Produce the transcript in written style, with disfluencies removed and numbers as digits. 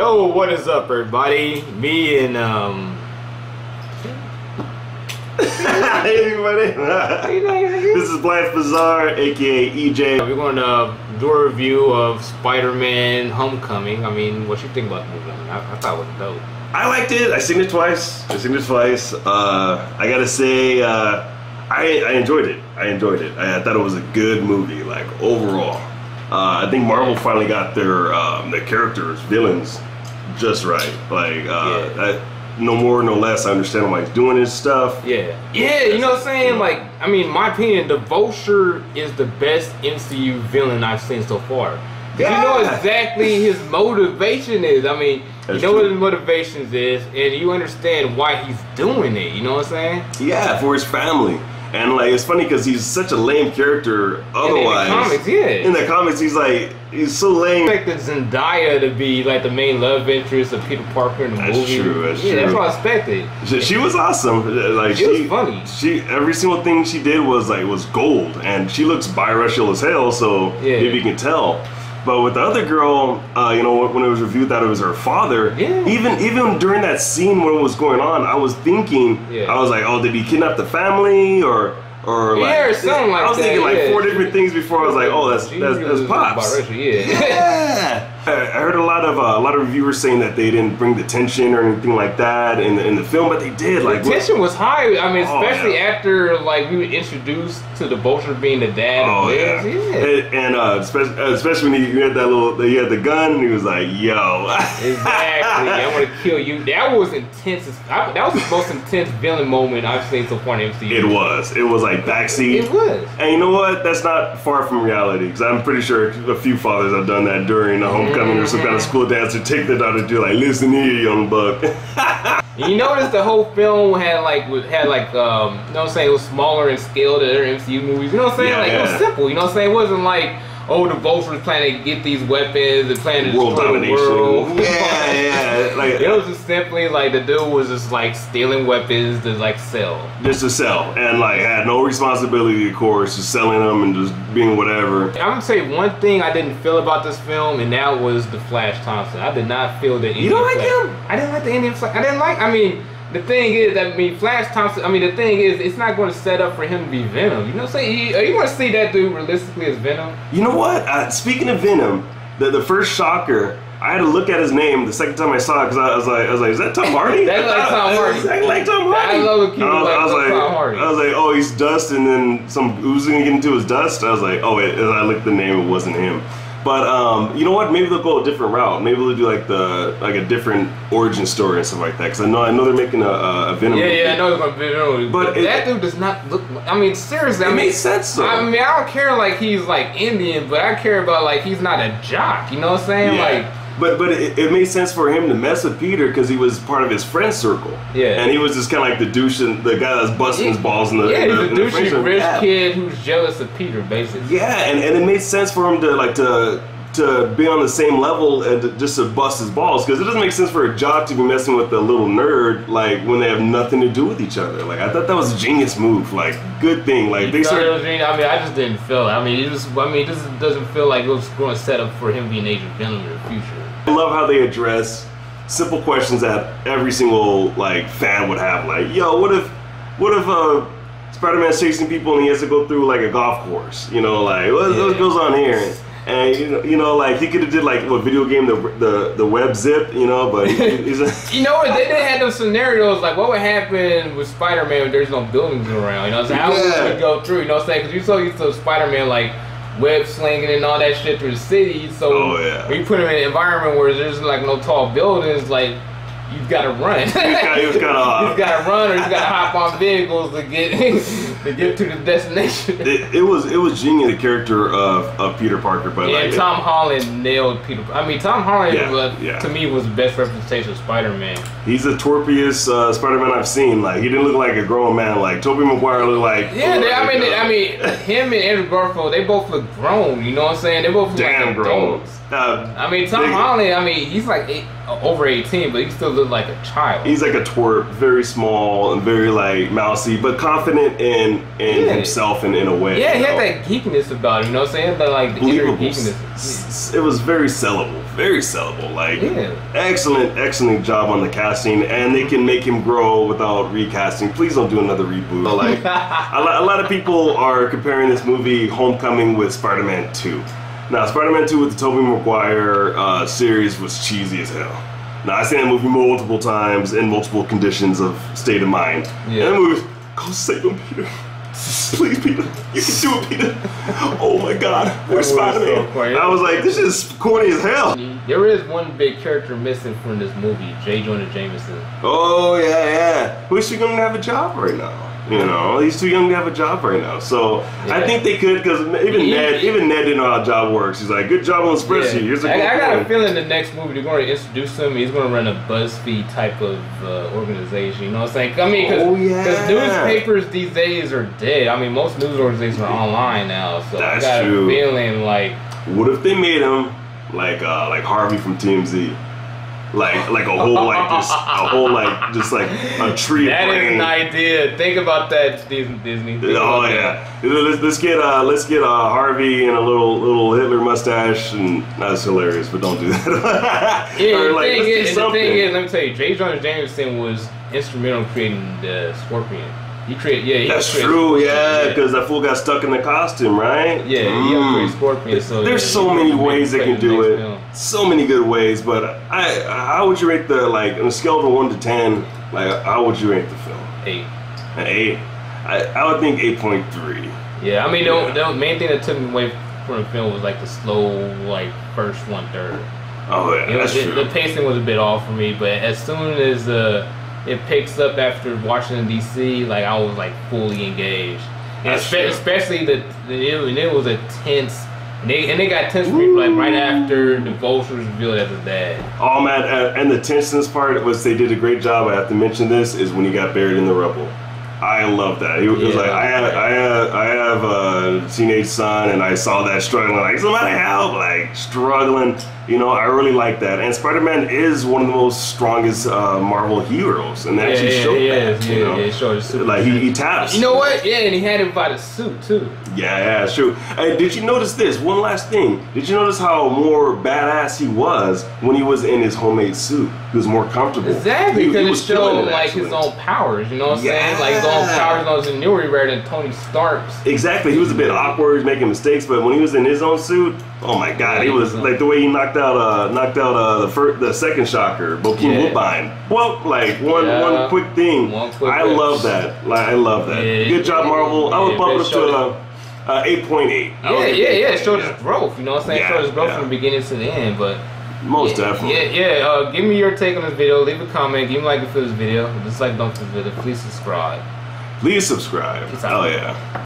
Yo, what is up, everybody? Me and Hey everybody, this is Black Bazaar, aka EJ. we're going to do a review of Spider-Man Homecoming. I mean, what you think about the movie? I mean, I thought it was dope. I liked it. I seen it twice. I gotta say, I enjoyed it. I thought it was a good movie, like overall. I think Marvel finally got their characters, villains, just right. Like, no more, no less. I understand why he's doing his stuff. Yeah, you know what I'm saying? Like, I mean, in my opinion, the Vulture is the best MCU villain I've seen so far. Yeah. You know exactly his motivation is. I mean, you know what his motivations is, and you understand why he's doing it. You know what I'm saying? Yeah, for his family. And like, it's funny because he's such a lame character. Otherwise, in the comics, yeah. In the comics, he's so lame. I expected Zendaya to be like the main love interest of Peter Parker in the movie. That's true. That's what I expected. She was awesome. Like, she was funny. Every single thing she did was gold, and she looks biracial as hell. So maybe you can tell. But with the other girl, you know, when it was reviewed that it was her father, even during that scene when it was going on, I was thinking, I was like, oh, did he kidnap the family or like, or something like that. I was thinking like 4 different things before I was like, oh, that's Pops. Yeah. I heard a lot of reviewers saying that they didn't bring the tension or anything like that in the film, but they did. Like, the tension was high. I mean, especially after like we were introduced to the Vulture being the dad of Liz. And especially when he had he had the gun, and he was like, "Yo, exactly, I'm gonna kill you." That was intense. That was the most intense villain moment I've seen so far in MCU. It was like backseat. It was. And you know what? That's not far from reality, because I'm pretty sure a few fathers have done that during a homecoming or some kind of school dance, to take their daughter to do like, listen here, young buck. You notice the whole film had like you know what I'm saying, it was smaller in scale than other MCU movies. You know what I'm saying? It was simple. You know what I'm saying? It wasn't like, oh, the Vulture was planning to get these weapons and planning to destroy the world. Like, it was just simply like the dude was just like stealing weapons to like sell. Just to sell, and like had no responsibility, of course, just selling them and just being whatever. I'm gonna say one thing I didn't feel about this film, and that was the Flash Thompson. I did not feel the Indian. You don't like Flash. him? I didn't like the Indian Flash. I mean, the thing is, Flash Thompson, the thing is, it's not going to set up for him to be Venom. You know what I'm saying? Are you going to see that dude realistically as Venom? You know what? Speaking of Venom, the first shocker, I had to look at his name the second time I saw it, because I was like, is that Tom Hardy? That's like Tom Hardy. Exactly like Tom Hardy. I love it. Tom Hardy. I was like, oh, he's dust, and then some oozing to get into his dust. I was like, oh wait, as I looked at the name, it wasn't him. But you know what? Maybe they'll go a different route. Maybe they'll do like a different origin story and stuff like that. Because I know they're making a Venom movie. I know they're going to Venom. But that dude does not look. I mean, seriously. It makes sense though. I mean, I don't care like he's like Indian, but I care about like he's not a jock. You know what I'm saying? Yeah. Like. But it made sense for him to mess with Peter because he was part of his friend circle. Yeah. And he was just kind of like the douche, and the guy that's busting his balls in the he's a douchey rich kid who's jealous of Peter, basically. Yeah, and it made sense for him to be on the same level and just to bust his balls, because it doesn't make sense for a jock to be messing with a little nerd like when they have nothing to do with each other. Like, I thought that was a genius move. Like, good thing. Like, they started. I just didn't feel it. This doesn't feel like it was going to set up for him being Agent Venom in the future. I love how they address simple questions that every single like fan would have. Like, yo, what if Spider-Man's chasing people and he has to go through like a golf course? You know, like what goes on here? And you know, like he could have did like what video game, the web zip, you know, but he's you know what, they didn't have those scenarios like what would happen with Spider-Man when there's no buildings around. You know what I'm saying? How would we go through? You know what I'm saying? Because you're so used to Spider-Man like web slinging and all that shit through the city. So when you put him in an environment where there's like no tall buildings, like you've got to run. He's got to run, or he's got to hop on vehicles to get to the destination. It was genius, the character of Peter Parker, but Tom Holland nailed Peter. I mean, Tom Holland to me was the best representation of Spider-Man. He's the torpiest Spider-Man I've seen. Like, he didn't look like a grown man. Like Tobey Maguire looked like him and Andrew Garfield, they both look grown. You know what I'm saying? They both look damn like grown. adults. Tom Holland, he's like over 18, but he still looks like a child. He's like a twerp, very small and very like mousy, but confident in himself and in a way. Yeah, he had that geekiness about him, you know what I'm saying? That like the inner geekiness. It was very sellable. very sellable. Like, excellent job on the casting, and they can make him grow without recasting. Please don't do another reboot. But like, a lot of people are comparing this movie Homecoming with Spider-Man 2. Now, Spider-Man 2 with the Tobey Maguire series was cheesy as hell. Now, I've seen that movie multiple times in multiple conditions of state of mind. Yeah. And the movie, go save him, Peter. Please, Peter. You can do it, Peter. Oh my God. Where's Spider-Man? So I was like, this is corny as hell. There is one big character missing from this movie, J. Jonah Jameson. Oh, yeah. Who's she going to have a job right now? You know, he's too young to have a job right now. So I think they could, because even Ned didn't know how a job works. He's like, good job on the spreadsheet. Here's I got a feeling the next movie they're going to introduce him. He's going to run a BuzzFeed type of organization. You know what I'm saying? I mean, because newspapers these days are dead. I mean, most news organizations are online now. So I got a feeling like, what if they made him like Harvey from TMZ? Like a whole just like a tree. That is an idea. Think about that, Disney. Oh yeah. Let's get Harvey and a little Hitler mustache, and that's hilarious. But don't do that. The thing is, let me tell you, J. Jonah Jameson was instrumental in creating the Scorpion. That's true, because that fool got stuck in the costume, right? Yeah, he upgraded Scorpion. So there's so many ways they can do it. So many good ways, but how would you rate on a scale of 1 to 10? Like, how would you rate the film? 8. An 8? I would think 8.3. Yeah, I mean, the main thing that took me away from the film was like the slow, first 1/3. Oh yeah, that's true. The pacing was a bit off for me, but as soon as it picks up after Washington D.C. I was fully engaged, and especially it was a tense. And they got tense for me right after the Vulture was revealed as a dad. Oh man, and the tenseness part was they did a great job. I have to mention this is when he got buried in the rubble. I love that. It was like I have a teenage son, and I saw that struggling, somebody help, struggling. You know, I really like that. And Spider-Man is one of the most strongest Marvel heroes, and they actually showed that. He showed his super. He taps. You know what? Yeah, and he had him by the suit too. Yeah, it's true. Hey, did you notice this? One last thing. Did you notice how more badass he was when he was in his homemade suit? He was more comfortable. Exactly, because it showed his own powers. You know what I'm saying? His own powers, and his ingenuity rather than Tony Stark's. Exactly. He was a bit awkward, he was making mistakes, but when he was in his own suit, oh my God, he was like the way he knocked out the second Shocker, Bokeem Woodbine. Well, one quick thing. I love that. I love that. Good job, Marvel. I would bump it up to 8.8. It showed his growth. You know what I'm saying? It showed his growth from the beginning to the end, but. Most definitely. Give me your take on this video. Leave a comment. Give me a like for this video. Don't forget to please subscribe. Please subscribe. Hell yeah.